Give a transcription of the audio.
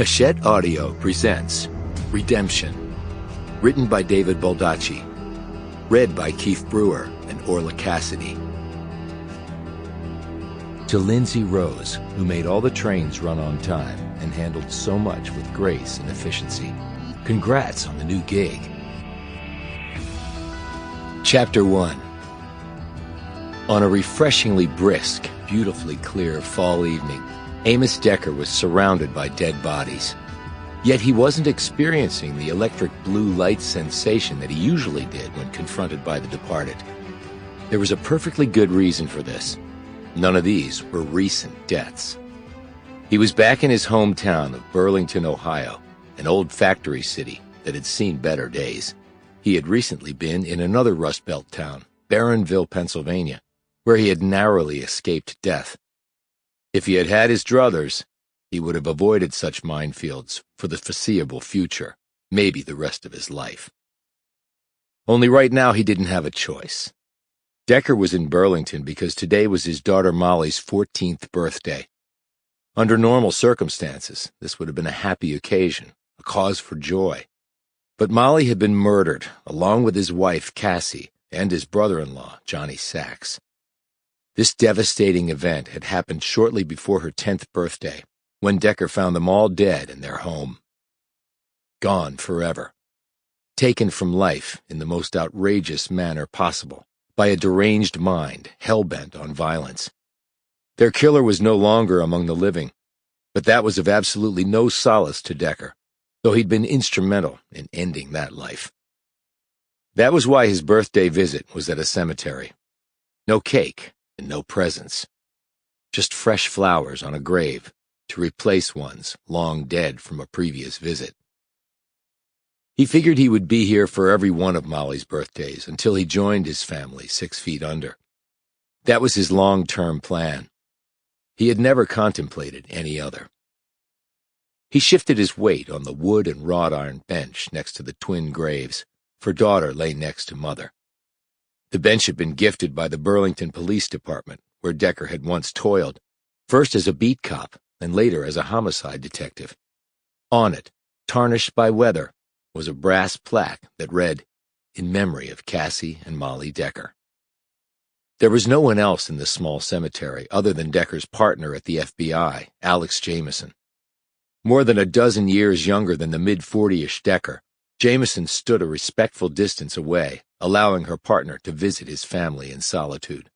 Hachette Audio presents Redemption, written by David Baldacci, read by Keith Brewer and Orlagh Cassidy. To Lindsay Rose, who made all the trains run on time and handled so much with grace and efficiency, congrats on the new gig. Chapter 1. On a refreshingly brisk, beautifully clear fall evening, Amos Decker was surrounded by dead bodies. Yet he wasn't experiencing the electric blue light sensation that he usually did when confronted by the departed. There was a perfectly good reason for this. None of these were recent deaths. He was back in his hometown of Burlington, Ohio, an old factory city that had seen better days. He had recently been in another Rust Belt town, Barronville, Pennsylvania, where he had narrowly escaped death. If he had had his druthers, he would have avoided such minefields for the foreseeable future, maybe the rest of his life. Only right now he didn't have a choice. Decker was in Burlington because today was his daughter Molly's 14th birthday. Under normal circumstances, this would have been a happy occasion, a cause for joy. But Molly had been murdered, along with his wife Cassie and his brother-in-law, Johnny Sachs. This devastating event had happened shortly before her 10th birthday, when Decker found them all dead in their home. Gone forever. Taken from life in the most outrageous manner possible, by a deranged mind hell-bent on violence. Their killer was no longer among the living, but that was of absolutely no solace to Decker, though he'd been instrumental in ending that life. That was why his birthday visit was at a cemetery. No cake and no presents. Just fresh flowers on a grave to replace ones long dead from a previous visit. He figured he would be here for every one of Molly's birthdays until he joined his family 6 feet under. That was his long-term plan. He had never contemplated any other. He shifted his weight on the wood and wrought iron bench next to the twin graves, for daughter lay next to mother. The bench had been gifted by the Burlington Police Department, where Decker had once toiled, first as a beat cop and later as a homicide detective. On it, tarnished by weather, was a brass plaque that read, "In memory of Cassie and Molly Decker." There was no one else in the small cemetery other than Decker's partner at the FBI, Alex Jameson. More than a dozen years younger than the mid-40-ish Decker, Jameson stood a respectful distance away, allowing her partner to visit his family in solitude.